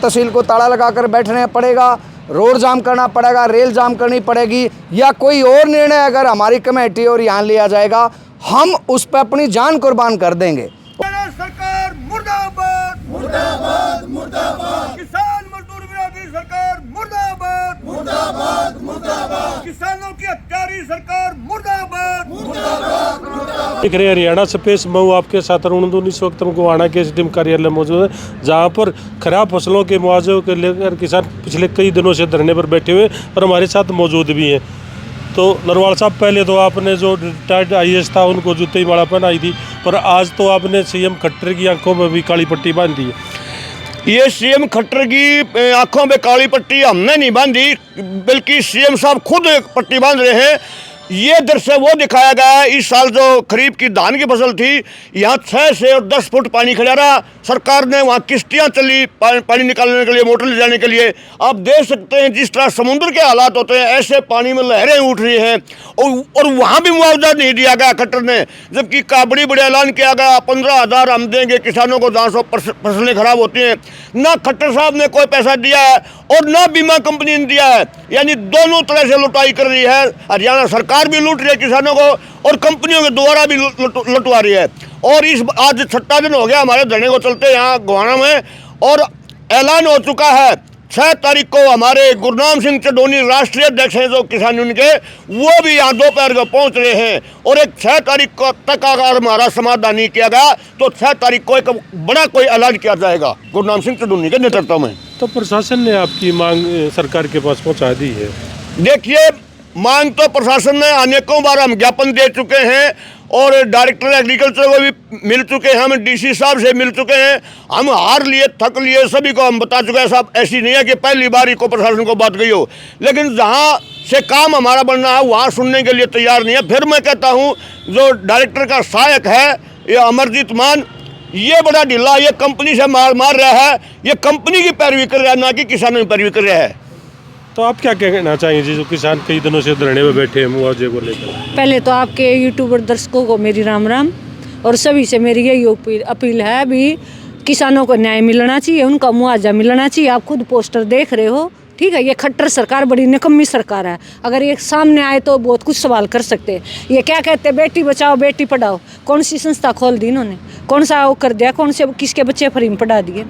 तहसील को ताला लगाकर बैठना पड़ेगा, रोड जाम करना पड़ेगा, रेल जाम करनी पड़ेगी, या कोई और निर्णय अगर हमारी कमेटी और यहाँ लिया जाएगा, हम उस पर अपनी जान कुर्बान कर देंगे। सरकार मुर्दाबाद मुर्दाबाद मुर्दाबाद, किसान मजदूर विरोधी सरकार मुर्दाबाद मुर्दाबाद मुर्दाबाद, किसानों की हत्यारी सरकार मुर्दाबाद मुर्दाबाद मुर्दाबाद। देख रहे हरियाणा स्पेस मऊ आपके साथ अरुण इस वक्त हम गोहाना के एसडीएम कार्यालय मौजूद है, जहां पर खराब फसलों के मुआवजे को लेकर किसान पिछले कई दिनों से धरने पर बैठे हुए और हमारे साथ मौजूद भी हैं। तो नरवाल साहब, पहले तो आपने जो रिटायर्ड आईएएस था उनको जूते ही माला पहनाई थी, पर आज तो आपने सीएम खट्टर की आंखों में भी काली पट्टी बांध दी है। ये सीएम खट्टर की आंखों में काली पट्टी हमने नहीं बांधी, बल्कि सीएम साहब खुद पट्टी बांध रहे हैं। ये दृश्य वो दिखाया गया है, इस साल जो खरीफ की धान की फसल थी, यहाँ 6 से और 10 फुट पानी खड़ा रहा। सरकार ने वहाँ किश्तियाँ चली पानी निकालने के लिए, मोटर ले जाने के लिए। आप देख सकते हैं जिस तरह समुद्र के हालात होते हैं, ऐसे पानी में लहरें उठ रही हैं, और वहाँ भी मुआवजा नहीं दिया गया खट्टर ने, जबकि बड़ी बड़ी ऐलान किया गया 15,000 हम देंगे किसानों को जहाँ 100 फसलें खराब होती हैं। ना खट्टर साहब ने कोई पैसा दिया है और ना बीमा कंपनी ने दिया है, यानी दोनों तरह से लुटाई कर रही है। हरियाणा सरकार भी लूट रही है किसानों को और कंपनियों के द्वारा भी लुटवा रही है। और इस आज 6वां दिन हो गया हमारे धरने को चलते यहाँ गोहाना में, और ऐलान हो चुका है 6 तारीख को हमारे गुरनाम सिंह चडोनी राष्ट्रीय अध्यक्ष हैं जो किसान यूनियन के, वो भी यहाँ दोपहर को पहुँच रहे हैं। और एक 6 तारीख को तक अगर हमारा समाधान नहीं किया गया तो 6 तारीख को एक बड़ा कोई ऐलान किया जाएगा गुरनाम सिंह चडोनी के नेतृत्व में। तो प्रशासन ने आपकी मांग सरकार के पास पहुंचा दी है? देखिए, मांग तो प्रशासन ने अनेकों बार हम ज्ञापन दे चुके हैं और डायरेक्टर एग्रीकल्चर को भी मिल चुके हैं, हम डीसी साहब से मिल चुके हैं, हम हार लिए थक लिए, सभी को हम बता चुके हैं। साहब, ऐसी नहीं है कि पहली बार ही को प्रशासन को बात गई हो, लेकिन जहां से काम हमारा बनना है वहां सुनने के लिए तैयार नहीं है। फिर मैं कहता हूं, जो डायरेक्टर का सहायक है ये अमरजीत मान, ये बड़ा ढीला, ये कंपनी से मार रहा है, ये कंपनी की पैरवी कर रहा है, ना कि किसानों की पैरवी कर रहा है। तो आप क्या कहना चाहेंगे जो किसान कई दिनों से धरने में बैठे हैं मुआवजे को लेकर? पहले तो आपके यूट्यूबर दर्शकों को मेरी राम राम, और सभी से मेरी यही अपील है भी किसानों को न्याय मिलना चाहिए, उनका मुआवजा मिलना चाहिए। आप खुद पोस्टर देख रहे हो, ठीक है। ये खट्टर सरकार बड़ी निकम्मी सरकार है, अगर ये सामने आए तो बहुत कुछ सवाल कर सकते हैं। ये क्या कहते हैं, बेटी बचाओ बेटी पढ़ाओ, कौन सी संस्था खोल दी इन्होंने, कौन सा वो कर दिया, कौन से किसके बच्चे फ्री में पढ़ा दिए।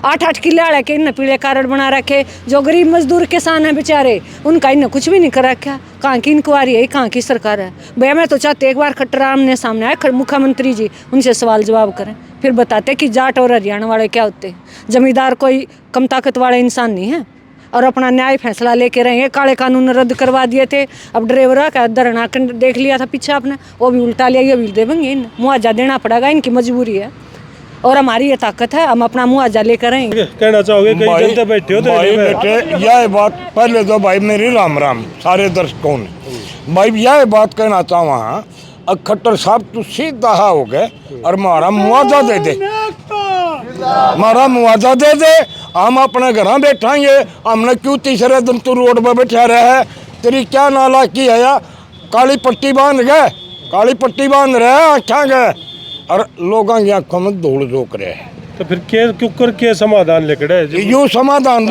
8-8 किले वाले के इन पीले कार्ड बना रखे, जो गरीब मजदूर किसान हैं बेचारे, उनका इन्हें कुछ भी नहीं कर रखा। कहाँ की इंक्वायरी है, कहाँ की सरकार है भैया? मैं तो चाहते एक बार खट्टर आमने सामने आए मुख्यमंत्री जी, उनसे सवाल जवाब करें, फिर बताते कि जाट और हरियाणा वाले क्या होते हैं। जमींदार कोई कम ताकत वाला इंसान नहीं है, और अपना न्याय फैसला लेके रहेंगे। काले कानून रद्द करवा दिए थे, अब ड्राइवर का धरना देख लिया था पीछे आपने, वो भी उल्टा लिया, ये भी देंगे। मुआवजा देना पड़ेगा, इनकी मजबूरी है और हमारी ये ताकत है, हम अपना मुआवजा लेकर रहेंगे। कहना चाहोगे कई जनता बैठे हो भाई बेटे, यह बात पहले तो भाई मेरी राम राम सारे दर्शकों ने, भाई यह बात कहना चाहवा, खट्टर साहब तू सीधा हो गए और हमारा मुआवजा दे दे, हमारा मुआवजा दे दे, हम अपने घर बैठाएंगे। हमने क्यों तीसरे दिन तू रोड पर बैठा रहा है, तेरी क्या नाला की है या? काली पट्टी बांध गए, काली पट्टी बांध रहे हैं आँखें गए और लोगों की आंखों में धूल झोंक रहे हैं। तो फिर क्या समाधान लेकर है? यू समाधान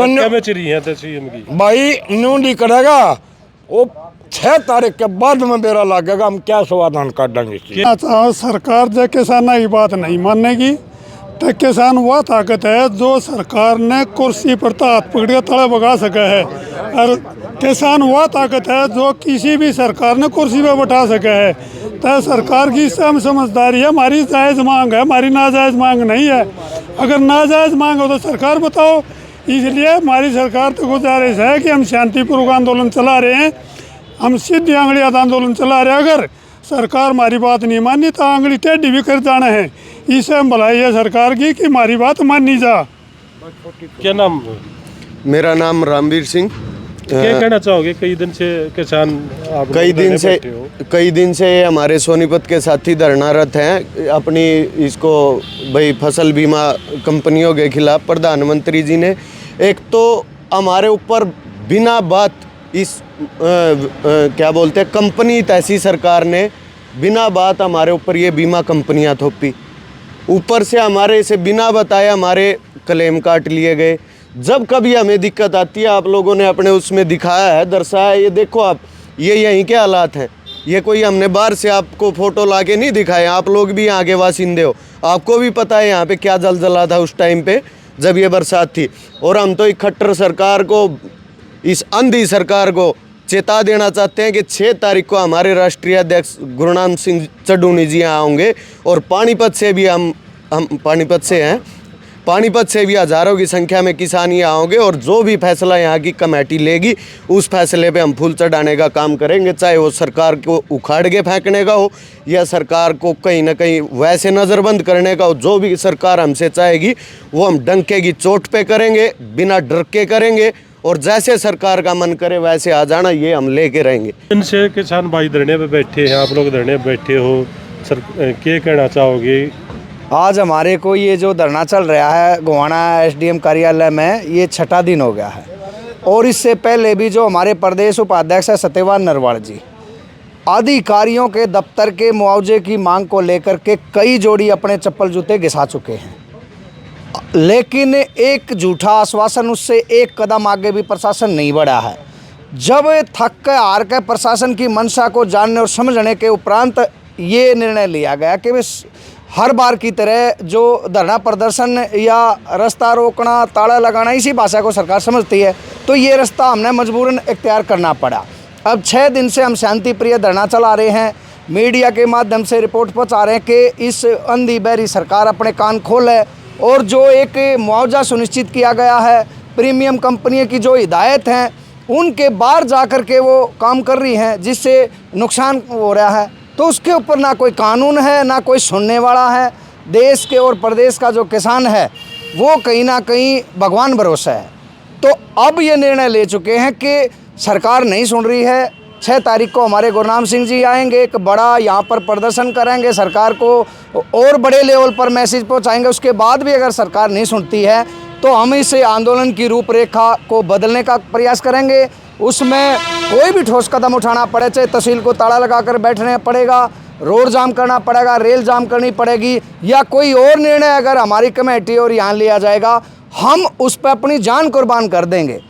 भाई न्यू नहीं करेगा, वो 6 तारीख के बाद में मेरा लगेगा, हम क्या समाधान काटेंगे। सरकार जो किसान की बात नहीं मानेगी तो किसान वह ताकत है जो सरकार ने कुर्सी पर हाथ पकड़ के तले भगा सका है, और किसान वह ताकत है जो किसी भी सरकार ने कुर्सी पर बैठा सका है। तो सरकार की इससे हम समझदारी है, हमारी जायज़ मांग है, हमारी नाजायज़ मांग नहीं है। अगर नाजायज़ मांग हो तो सरकार बताओ। इसलिए हमारी सरकार तो गुजारिश है कि हम शांतिपूर्वक आंदोलन चला रहे हैं, हम सीधी आंगली आंदोलन चला रहे हैं। अगर सरकार हमारी बात नहीं मानी तो आंगली टेढ़ी भी कर जाना है। इससे हम भलाई है सरकार की कि हमारी बात मानी जा। क्या नाम? मेरा नाम रामवीर सिंह। क्या कहना चाहोगे, कई दिन से किसान कई दिन से हमारे सोनीपत के साथी धरनारत हैं अपनी इसको भाई फसल बीमा कंपनियों के खिलाफ। प्रधानमंत्री जी ने एक तो हमारे ऊपर बिना बात इस क्या बोलते हैं कंपनी तैसी सरकार ने बिना बात हमारे ऊपर ये बीमा कंपनियां थोपी, ऊपर से हमारे से बिना बताए हमारे क्लेम काट लिए गए। जब कभी हमें दिक्कत आती है, आप लोगों ने अपने उसमें दिखाया है, दर्शाया है, ये देखो आप, ये यहीं के हालात हैं। ये कोई हमने बाहर से आपको फ़ोटो ला के नहीं दिखाए, आप लोग भी यहाँ के बासिंदे हो, आपको भी पता है यहाँ पे क्या जलजला था उस टाइम पे जब ये बरसात थी। और हम तो एक खट्टर सरकार को, इस अंधी सरकार को चेता देना चाहते हैं कि 6 तारीख को हमारे राष्ट्रीय अध्यक्ष गुरनाम सिंह चड्ढूनी जी यहाँ होंगे, और पानीपत से भी हम पानीपत से हैं, पानीपत से भी हज़ारों की संख्या में किसान यहाँ होंगे, और जो भी फैसला यहाँ की कमेटी लेगी उस फैसले पे हम फूल चढ़ाने का काम करेंगे, चाहे वो सरकार को उखाड़ के फेंकने का हो या सरकार को कहीं ना कहीं वैसे नज़रबंद करने का हो। जो भी सरकार हमसे चाहेगी वो हम डंके की चोट पे करेंगे, बिना डर के करेंगे, और जैसे सरकार का मन करे वैसे आ जाना, ये हम लेके रहेंगे। इनसे किसान भाई धरने पे बैठे हैं, आप लोग धरने पे बैठे हो, सर क्या कहना चाहोगे? आज हमारे को ये जो धरना चल रहा है गोहाना एसडीएम कार्यालय में, ये 6ठा दिन हो गया है। और इससे पहले भी जो हमारे प्रदेश उपाध्यक्ष है सत्यवान नरवाल जी, अधिकारियों के दफ्तर के मुआवजे की मांग को लेकर के कई जोड़ी अपने चप्पल जूते घिसा चुके हैं, लेकिन एक झूठा आश्वासन, उससे एक कदम आगे भी प्रशासन नहीं बढ़ा है। जब थक के हार के प्रशासन की मंशा को जानने और समझने के उपरांत ये निर्णय लिया गया कि हर बार की तरह जो धरना प्रदर्शन या रास्ता रोकना, ताला लगाना, इसी भाषा को सरकार समझती है, तो ये रास्ता हमने मजबूरन इख्तियार करना पड़ा। अब 6 दिन से हम शांति प्रिय धरना चला रहे हैं, मीडिया के माध्यम से रिपोर्ट पहुंचा रहे हैं कि इस अंधी बहरी सरकार अपने कान खोले, और जो एक मुआवजा सुनिश्चित किया गया है, प्रीमियम कंपनी की जो हिदायत हैं, उनके बाहर जा कर के वो काम कर रही हैं, जिससे नुकसान हो रहा है। तो उसके ऊपर ना कोई कानून है, ना कोई सुनने वाला है। देश के और प्रदेश का जो किसान है वो कहीं ना कहीं भगवान भरोसा है। तो अब ये निर्णय ले चुके हैं कि सरकार नहीं सुन रही है। 6 तारीख को हमारे गुरनाम सिंह जी आएंगे, एक बड़ा यहाँ पर प्रदर्शन करेंगे, सरकार को और बड़े लेवल पर मैसेज पहुँचाएंगे। उसके बाद भी अगर सरकार नहीं सुनती है तो हम इस आंदोलन की रूपरेखा को बदलने का प्रयास करेंगे। उसमें कोई भी ठोस कदम उठाना पड़े, चाहे तहसील को ताला लगाकर बैठने पड़ेगा, रोड जाम करना पड़ेगा, रेल जाम करनी पड़ेगी, या कोई और निर्णय अगर हमारी कमेटी और यहाँ लिया जाएगा, हम उस पर अपनी जान कुर्बान कर देंगे।